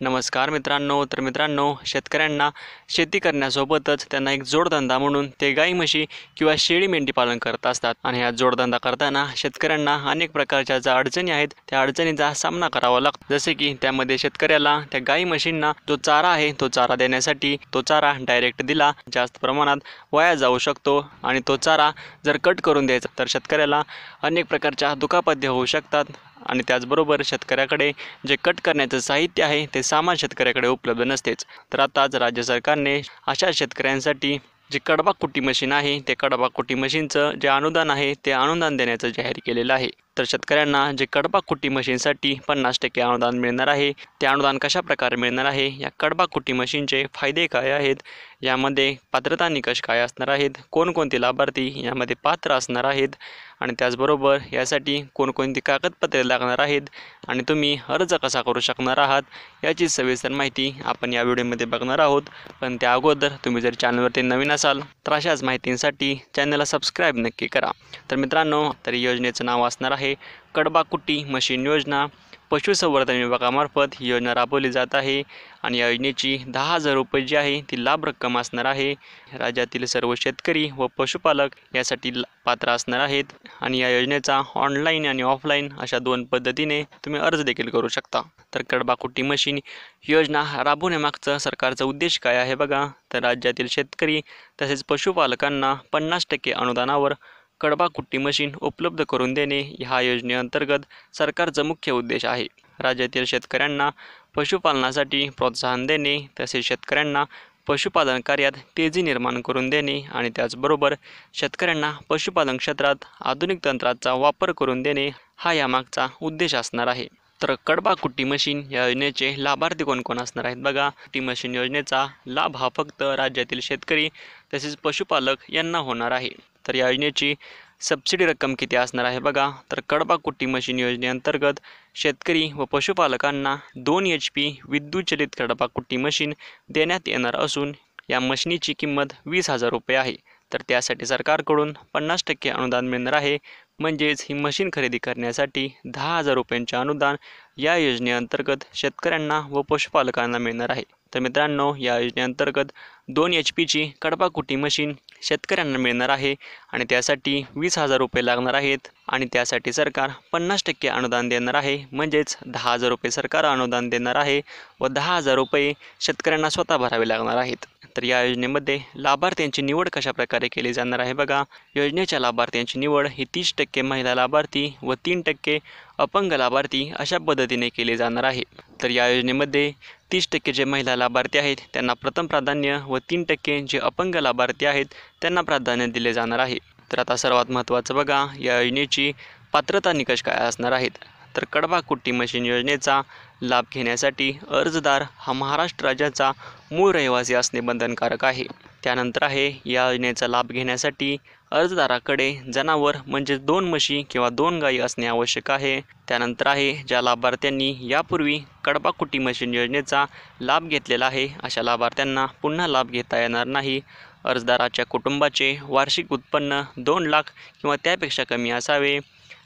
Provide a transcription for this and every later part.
नमस्कार मित्रांनो, शेतकऱ्यांना शेती करण्यासोबतच त्यांना एक जोडधंदा म्हणून ते गाई म्हशी किंवा शेळी मेंढी पालन करत असतात आणि हा जोडधंदा करताना शेतकऱ्यांना अनेक प्रकारच्या ज्या अडचणी आहेत त्या अडचणींचा सामना करावा लागतो। जसे की त्यामध्ये शेतकऱ्याला त्या गाई म्हशींना जो चारा आहे तो चारा देण्यासाठी तो चारा डायरेक्ट दिला जास्त प्रमाणात वाया जाऊ शकतो आणि तो चारा जर कट करून द्यायचा तर शेतकऱ्याला अनेक प्रकारच्या दुखापती होऊ शकतात आणि त्याचबरोबर शेतकऱ्याकडे जे कट करण्याचं साहित्य आहे ते सामान शेतकऱ्याकडे उपलब्ध नसतेच। तर आताच राज्य सरकारने अशा शेतकऱ्यांसाठी जे कडबा कुट्टी मशीन आहे ते कडबा कुट्टी मशीनचं जे अनुदान आहे ते अनुदान देण्याचं जाहीर केलेलं आहे। तर शेतकऱ्यांना जे कडबा कुट्टी मशीनसाठी 50% अनुदान मिळणार आहे ते अनुदान कशा प्रकारे मिळणार आहे, या कडबा कुट्टी मशीनचे फायदे काय आहेत, यामध्ये पात्रता निकष काय असणार आहेत, कोणकोणते लाभार्थी यामध्ये पात्र असणार आहेत आणि त्याचबरोबर यासाठी कोणकोणती कागदपत्रे लागणार आहेत आणि तुम्ही अर्ज कसा करू शकणार आहात याची सविस्तर माहिती आपण या व्हिडिओमध्ये बघणार आहोत। पण त्या अगोदर तुम्ही जर चॅनलवरती नवीन असाल तर अशाच माहितींसाठी चॅनलला सबस्क्राईब नक्की करा। तर मित्रांनो, तर योजनेचं नाव असणार आहे कडबा कुट्टी मशीन योजना। पशुसंवर्धन विभागामार्फत ही योजना राबवली जात आहे आणि या योजनेची 10,000 रुपये जी आहे ती लाभ रक्कम असणार आहे। राज्यातील सर्व शेतकरी व पशुपालक यासाठी पात्र असणार आहेत आणि या योजनेचा ऑनलाईन आणि ऑफलाईन अशा दोन पद्धतीने तुम्ही अर्ज देखील करू शकता। तर कडबा कुट्टी मशीन योजना राबवण्यामागचा सरकारचा उद्देश काय आहे बघा, तर राज्यातील शेतकरी तसेच पशुपालकांना 50% अनुदानावर कडबा कुट्टी मशीन उपलब्ध करून देणे ह्या योजनेअंतर्गत सरकारचा मुख्य उद्देश आहे। राज्यातील शेतकऱ्यांना पशुपालनासाठी प्रोत्साहन देणे तसेच शेतकऱ्यांना पशुपालन कार्यात तेजी निर्माण करून देणे आणि त्याचबरोबर शेतकऱ्यांना पशुपालन क्षेत्रात आधुनिक तंत्राचा वापर करून देणे हा यामागचा उद्देश असणार आहे। तर कडबा कुट्टी मशीन या योजनेचे लाभार्थी कोण असणार आहेत बघा। कुट्टी मशीन योजनेचा लाभ हा फक्त राज्यातील शेतकरी तसेच पशुपालक यांना होणार आहे। तर या योजनेची सबसिडी रक्कम किती असणार आहे बघा, तर कडबा कुट्टी मशीन योजनेअंतर्गत शेतकरी व पशुपालकांना 2 HP विद्युत चलित कडबा कुट्टी मशीन देण्यात येणार असून या मशीनीची किंमत 20,000 रुपये आहे। तर त्यासाठी सरकारकडून 50% अनुदान मिळणार आहे, म्हणजेच ही मशीन खरेदी करण्यासाठी 10,000 रुपयांचे अनुदान या योजनेअंतर्गत शेतकऱ्यांना व पशुपालकांना मिळणार आहे। तर मित्रांनो, या योजनेअंतर्गत 2 HPची कडबा कुट्टी मशीन शेतकऱ्यांना मिळणार आहे आणि त्यासाठी 20,000 रुपये लागणार आहेत आणि त्यासाठी सरकार 50% अनुदान देणार आहे, म्हणजेच 10,000 रुपये सरकार अनुदान देणार आहे व 10,000 रुपये शेतकऱ्यांना स्वतः भरावे लागणार आहेत। तर या योजनेमध्ये लाभार्थ्यांची निवड कशा प्रकारे केली जाणार आहे बघा। योजनेच्या लाभार्थ्यांची निवड ही 30% महिला लाभार्थी व 3% अपंग लाभार्थी अशा पद्धतीने केली जाणार आहे। तर या योजनेमध्ये 30% जे महिला लाभार्थी आहेत त्यांना प्रथम प्राधान्य व 3% जे अपंग लाभार्थी आहेत त्यांना प्राधान्य दिले जाणार आहे। तर आता सर्वात महत्त्वाचं बघा, या योजनेची पात्रता निकष काय असणार आहेत। तर कडबा कुट्टी मशीन योजनेचा लाभ घेण्यासाठी अर्जदार हा महाराष्ट्र राज्याचा मूळ रहिवासी असणे बंधनकारक आहे। त्यानंतर आहे या योजनेचा लाभ घेण्यासाठी अर्जदाराकडे जनावर म्हणजे 2 म्हशी किंवा 2 गायी असणे आवश्यक आहे। त्यानंतर आहे ज्या लाभार्थ्यांनी यापूर्वी कडबा कुट्टी मशीन योजनेचा लाभ घेतलेला आहे अशा लाभार्थ्यांना पुन्हा लाभ घेता येणार नाही। अर्जदाराच्या कुटुंबाचे वार्षिक उत्पन्न 2 लाख किंवा त्यापेक्षा कमी असावे।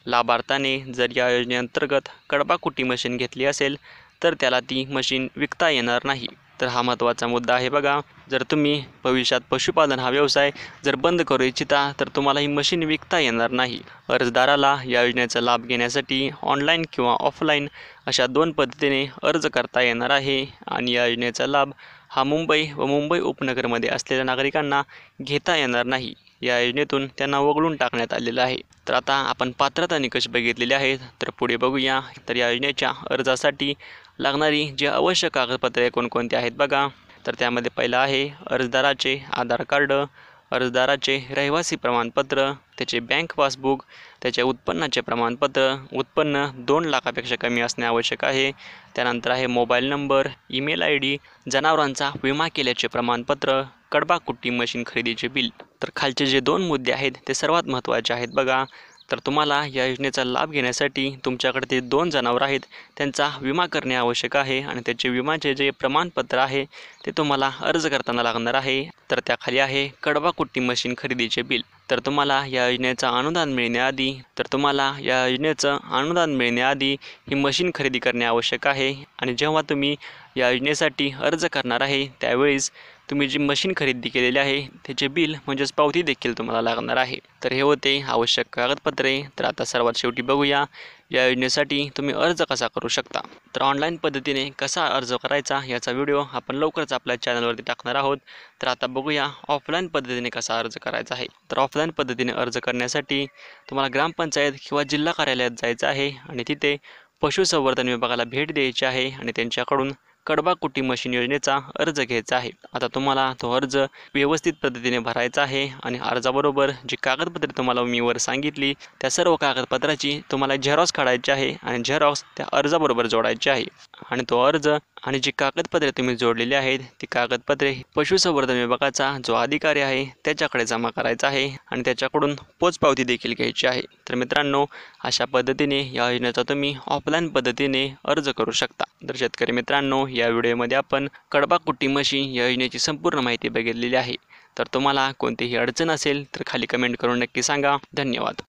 लाभार्थ्याने जर या योजनेअंतर्गत कडबा कुट्टी मशीन घेतली असेल तर त्याला ती मशीन विकता येणार नाही। तर हा महत्त्वाचा मुद्दा आहे बघा। जर तुम्ही भविष्यात पशुपालन हा व्यवसाय जर बंद करू इच्छिता तर तुम्हाला ही मशीन विकता येणार नाही। अर्जदाराला या योजनेचा लाभ घेण्यासाठी ऑनलाईन किंवा ऑफलाईन अशा 2 पद्धतीने अर्ज करता येणार आहे आणि या योजनेचा लाभ हा मुंबई व मुंबई उपनगरमध्ये असलेल्या नागरिकांना घेता येणार नाही। या योजनेतून त्यांना वगळून टाकण्यात आलेलं आहे। तर आता आपण पात्रता निकष बघितलेले आहेत, तर पुढे बघूया। तर या योजनेच्या अर्जासाठी लागणारी जी आवश्यक कागदपत्रे कोणकोणती आहेत बघा। तर त्यामध्ये पहिलं आहे अर्जदाराचे आधार कार्ड, अर्जदाराचे रहिवासी प्रमाणपत्र, त्याचे बँक पासबुक, त्याचे उत्पन्नाचे प्रमाणपत्र, उत्पन्न 2 लाखापेक्षा कमी असणे आवश्यक आहे। त्यानंतर आहे मोबाईल नंबर, ईमेल ID, जनावरांचा विमा केल्याचे प्रमाणपत्र, कडबा कुट्टी मशीन खरेदीचे बिल। तर खालचे जे 2 मुद्दे आहेत ते सर्वात महत्त्वाचे आहेत बघा। तर तुम्हाला या योजनेचा लाभ घेण्यासाठी तुमच्याकडे ते 2 जनावर आहेत त्यांचा विमा करणे आवश्यक आहे आणि त्याचे विमाचे जे प्रमाणपत्र आहे ते तुम्हाला अर्ज करताना लागणार आहे। तर त्याखाली आहे कडबा कुट्टी मशीन खरेदीचे बिल। तर तुम्हाला या योजनेचं अनुदान मिळण्याआधी ही मशीन खरेदी करणे आवश्यक आहे आणि जेव्हा तुम्ही या योजनेसाठी अर्ज करणार आहे त्यावेळेस तुम्ही जी मशीन खरेदी केलेली आहे त्याचे बिल म्हणजेच पावती देखील तुम्हाला लागणार आहे। तर हे होते आवश्यक कागदपत्रे। तर आता सर्वात शेवटी बघूया या योजनेसाठी तुम्ही अर्ज कसा करू शकता। तर ऑनलाईन पद्धतीने कसा अर्ज करायचा याचा व्हिडिओ आपण लवकरच आपल्या चॅनलवरती टाकणार आहोत। तर आता बघूया ऑफलाईन पद्धतीने कसा अर्ज करायचा आहे। तर ऑफलाईन पद्धतीने अर्ज करण्यासाठी तुम्हाला ग्रामपंचायत किंवा जिल्हा कार्यालयात जायचं आहे आणि तिथे पशुसंवर्धन विभागाला भेट द्यायची आहे आणि त्यांच्याकडून कडबा कुट्टी मशीन योजनेचा अर्ज घ्यायचा आहे। आता तुम्हाला तो अर्ज व्यवस्थित पद्धतीने भरायचा आहे आणि अर्जाबरोबर जी कागदपत्रे तुम्हाला मी वर सांगितली त्या सर्व कागदपत्राची तुम्हाला झेरॉक्स काढायची आहे आणि झेरॉक्स त्या अर्जाबरोबर जोडायची आहे आणि तो अर्ज आणि जी कागदपत्रे तुम्ही जोडलेली आहेत ती कागदपत्रे पशुसंवर्धन विभागाचा जो अधिकारी आहे त्याच्याकडे जमा करायचा आहे आणि त्याच्याकडून पोचपावती देखील घ्यायची आहे। तर मित्रांनो, अशा पद्धतीने या योजनेचा तुम्ही ऑफलाईन पद्धतीने अर्ज करू शकता। तर शेतकरी मित्रांनो, या व्हिडिओमध्ये आपण कडबा कुट्टी मशीन या योजनेची संपूर्ण माहिती बघितलेली आहे। तर तुम्हाला कोणतीही अडचण असेल तर खाली कमेंट करून नक्की सांगा। धन्यवाद।